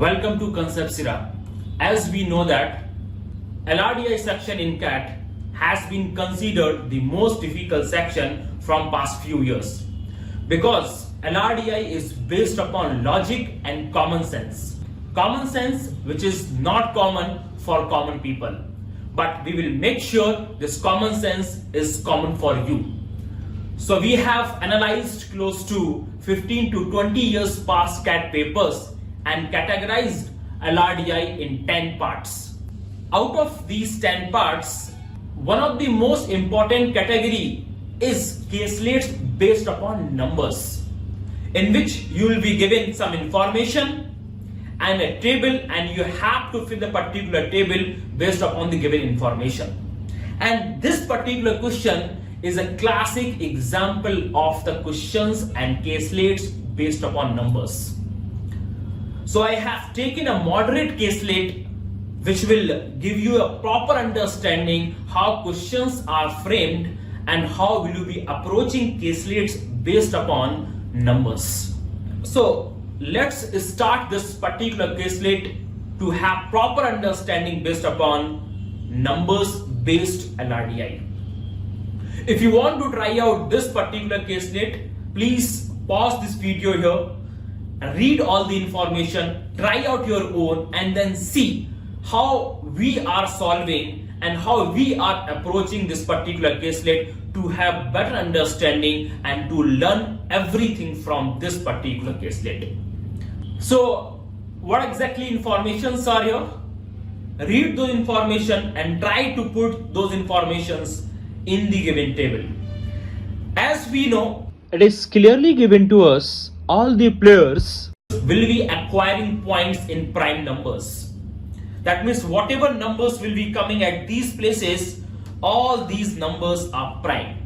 Welcome to ConceptsEra. As we know that LRDI section in CAT has been considered the most difficult section from past few years because LRDI is based upon logic and common sense. Common sense which is not common for common people, but we will make sure this common sense is common for you. So we have analyzed close to 15 to 20 years past CAT papers and categorized LRDI in 10 parts. Out of these 10 parts, one of the most important category is caselets based upon numbers, in which you will be given some information and a table, and you have to fill the particular table based upon the given information. And this particular question is a classic example of the questions and caselets based upon numbers. So I have taken a moderate caselet which will give you a proper understanding how questions are framed and how will you be approaching caselets based upon numbers. So let's start this particular caselet to have proper understanding based upon numbers based LRDI. If you want to try out this particular caselet, please pause this video here, read all the information, try out your own, and then see how we are solving and how we are approaching this particular caselet to have better understanding and to learn everything from this particular caselet. So what exactly informations are here? Read those information and try to put those informations in the given table. As we know, it is clearly given to us all the players will be acquiring points in prime numbers. That means whatever numbers will be coming at these places, all these numbers are prime.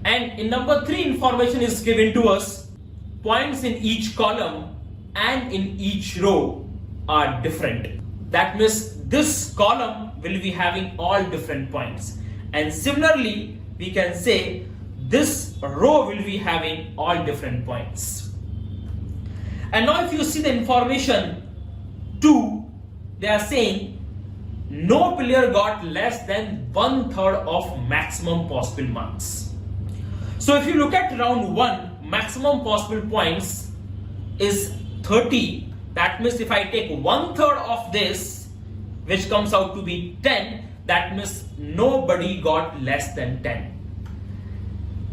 And in number 3, information is given to us, points in each column and in each row are different. That means this column will be having all different points. And similarly, we can say this row will be having all different points. And now if you see the information 2, they are saying no player got less than 1/3 of maximum possible marks. So if you look at round 1, maximum possible points is 30. That means if I take 1/3 of this, which comes out to be 10, that means nobody got less than 10.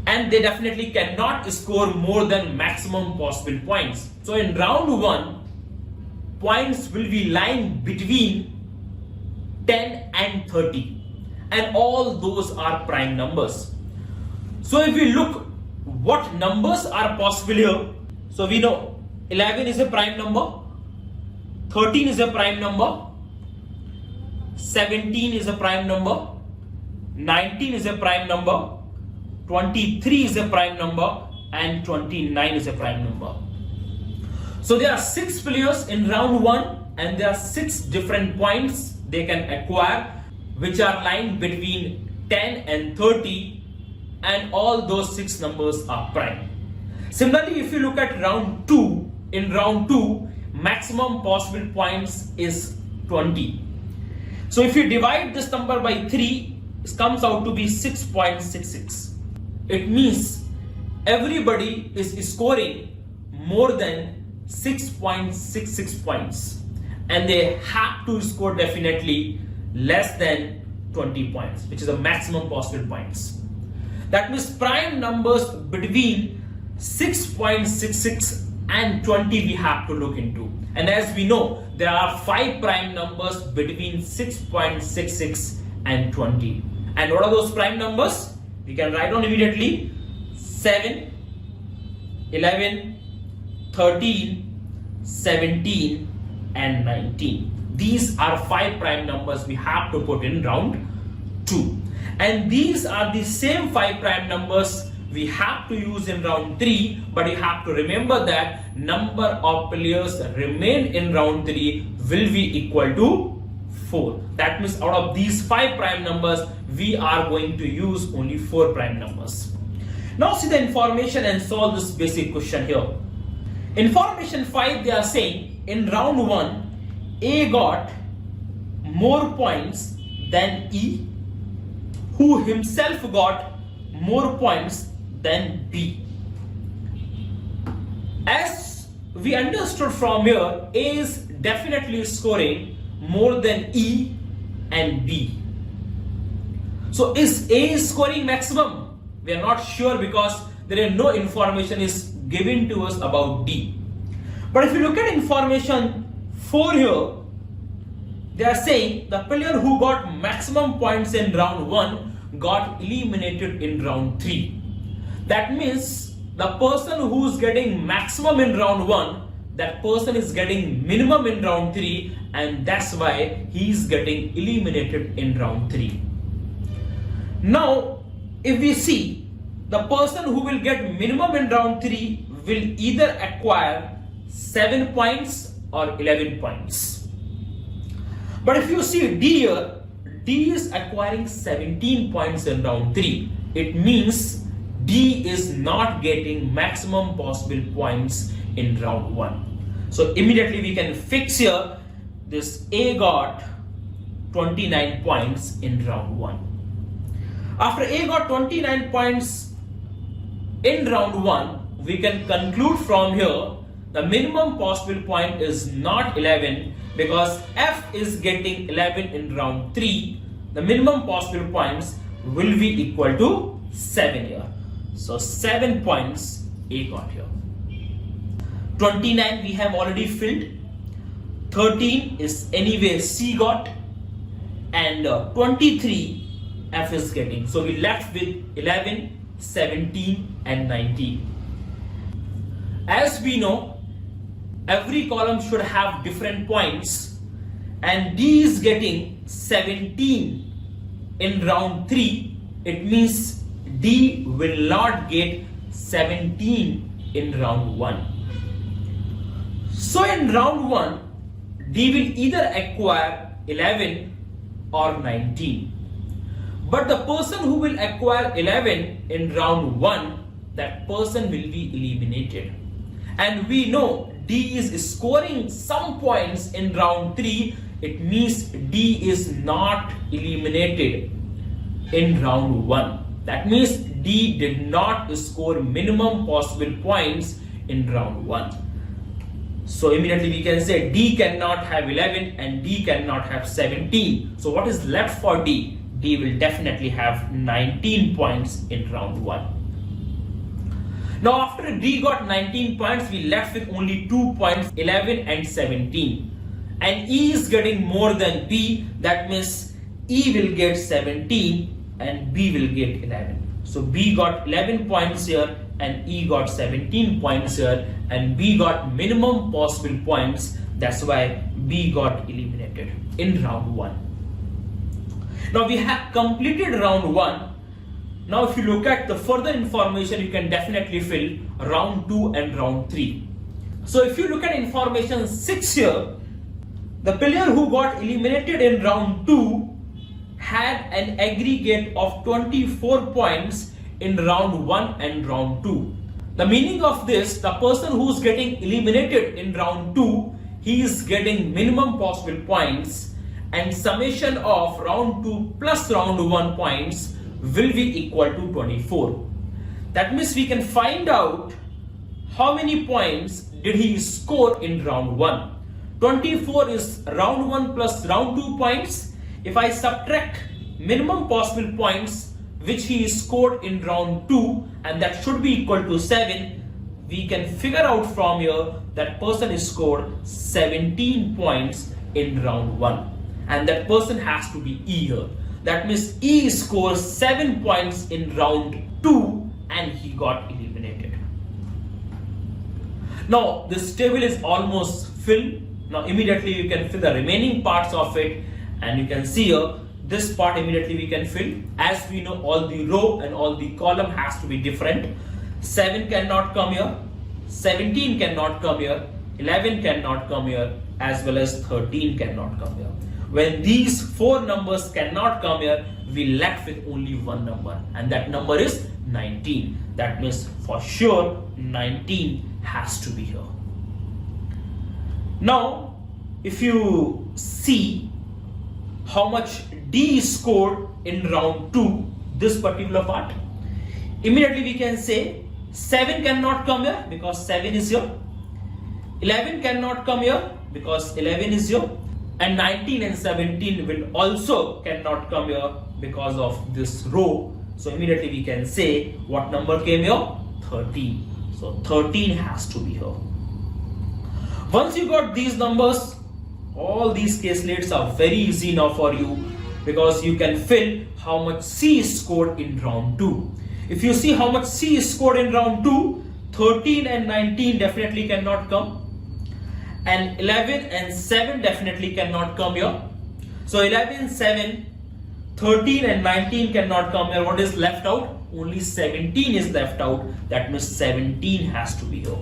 And they definitely cannot score more than maximum possible points. So in round 1, points will be lying between 10 and 30. And all those are prime numbers. So if we look what numbers are possible here, so we know 11 is a prime number, 13 is a prime number, 17 is a prime number, 19 is a prime number, 23 is a prime number, and 29 is a prime number. So there are 6 players in round 1 and there are 6 different points they can acquire which are lying between 10 and 30, and all those 6 numbers are prime. Similarly, if you look at round 2, in round 2 maximum possible points is 20. So if you divide this number by 3, it comes out to be 6.66. It means everybody is scoring more than 6.66 points, and they have to score definitely less than 20 points, which is the maximum possible points. That means prime numbers between 6.66 and 20 we have to look into. And as we know, there are 5 prime numbers between 6.66 and 20. And what are those prime numbers? We can write down immediately: 7, 11, 13, 17, and 19. These are 5 prime numbers we have to put in round 2. And these are the same 5 prime numbers we have to use in round 3, but you have to remember that number of players remain in round 3 will be equal to 4. That means out of these 5 prime numbers, we are going to use only 4 prime numbers. Now see the information and solve this basic question here. Information 5, they are saying in round 1, A got more points than E, who himself got more points than B. As we understood from here, A is definitely scoring more than E and B. So is A scoring maximum? We are not sure because there is no information is given to us about D. But if you look at information 4 here, they are saying the player who got maximum points in round 1 got eliminated in round 3. That means the person who is getting maximum in round 1, that person is getting minimum in round 3, and that's why he is getting eliminated in round 3. Now, if we see, the person who will get minimum in round 3 will either acquire 7 points or 11 points. But if you see D here, D is acquiring 17 points in round 3. It means D is not getting maximum possible points in round 1. So immediately we can fix here, this A got 29 points in round 1. After A got 29 points in round 1, we can conclude from here the minimum possible point is not 11 because F is getting 11 in round 3. The minimum possible points will be equal to 7 here. So 7 points A got here. 29 we have already filled. 13 is anyway C got, and 23 F is getting. So we left with 11, 17 and 19. As we know, every column should have different points, and D is getting 17 in round 3. It means D will not get 17 in round 1. So in round 1, D will either acquire 11 or 19. But the person who will acquire 11 in round 1, that person will be eliminated. And we know D is scoring some points in round 3. It means D is not eliminated in round 1. That means D did not score minimum possible points in round 1. So immediately we can say D cannot have 11 and D cannot have 17. So what is left for D? D will definitely have 19 points in round 1. Now after D got 19 points, we left with only 2 points, 11 and 17. And E is getting more than B. That means E will get 17 and B will get 11. So B got 11 points here and E got 17 points here, and B got minimum possible points. That's why B got eliminated in round 1. Now we have completed round 1. Now if you look at the further information, you can definitely fill round 2 and round 3. So if you look at information 6 here, the player who got eliminated in round 2 had an aggregate of 24 points in round 1 and round 2. The meaning of this, the person who is getting eliminated in round 2, he is getting minimum possible points, and summation of round 2 plus round 1 points will be equal to 24. That means we can find out how many points did he score in round 1. 24 is round 1 plus round 2 points. If I subtract minimum possible points which he scored in round 2, and that should be equal to 7, we can figure out from here that person scored 17 points in round 1, and that person has to be E here. That means E scores 7 points in round 2 and he got eliminated. Now this table is almost filled. Now immediately you can fill the remaining parts of it, and you can see here this part immediately we can fill. As we know, all the row and all the column has to be different. 7 cannot come here, 17 cannot come here, 11 cannot come here, as well as 13 cannot come here. When these 4 numbers cannot come here, we left with only one number, and that number is 19. That means for sure 19 has to be here. Now, if you see how much D scored in round 2, this particular part, immediately we can say 7 cannot come here because 7 is here, 11 cannot come here because 11 is here, and 19 and 17 will also cannot come here because of this row. So immediately we can say what number came here? 13. So 13 has to be here. Once you got these numbers, all these caselates are very easy now for you, because you can fill how much C is scored in round 2. If you see how much C is scored in round 2, 13 and 19 definitely cannot come, and 11 and 7 definitely cannot come here. So 11, 7, 13 and 19 cannot come here. What is left out? Only 17 is left out. That means 17 has to be here.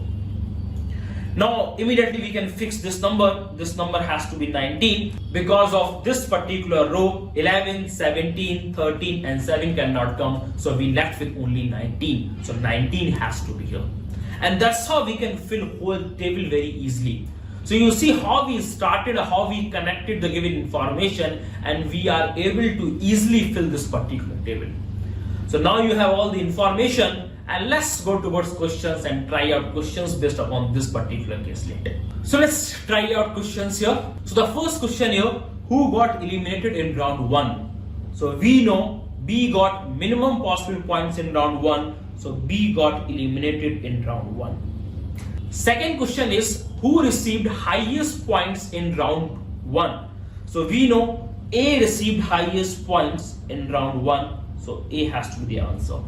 Now immediately we can fix this number. This number has to be 19 because of this particular row. 11, 17, 13 and 7 cannot come. So we left with only 19. So 19 has to be here. And that's how we can fill whole table very easily. So you see how we started, how we connected the given information, and we are able to easily fill this particular table. So now you have all the information, and let's go towards questions and try out questions based upon this particular caselet. So let's try out questions here. So the first question here, who got eliminated in round 1? So we know B got minimum possible points in round 1. So B got eliminated in round 1. Second question is, who received highest points in round 1? So we know A received highest points in round 1. So A has to be the answer.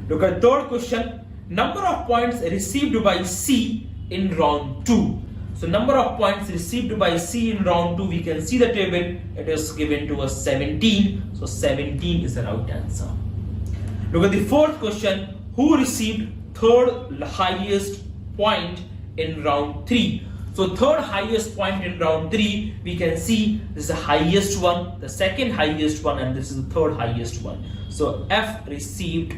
Look at third question, number of points received by C in round 2. So number of points received by C in round 2, we can see the table, it is given to us 17. So 17 is the right answer. Look at the fourth question, who received third highest point in round 3? So third highest point in round 3, we can see this is the highest one, the second highest one, and this is the third highest one. So F received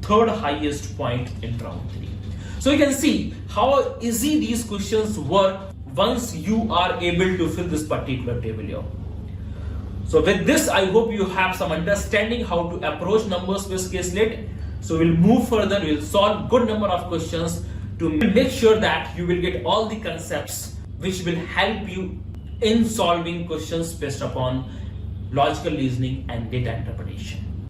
third highest point in round 3. So you can see how easy these questions work once you are able to fill this particular table here. So with this, I hope you have some understanding how to approach numbers based caselet. So we'll move further, we'll solve good number of questions to make sure that you will get all the concepts which will help you in solving questions based upon logical reasoning and data interpretation.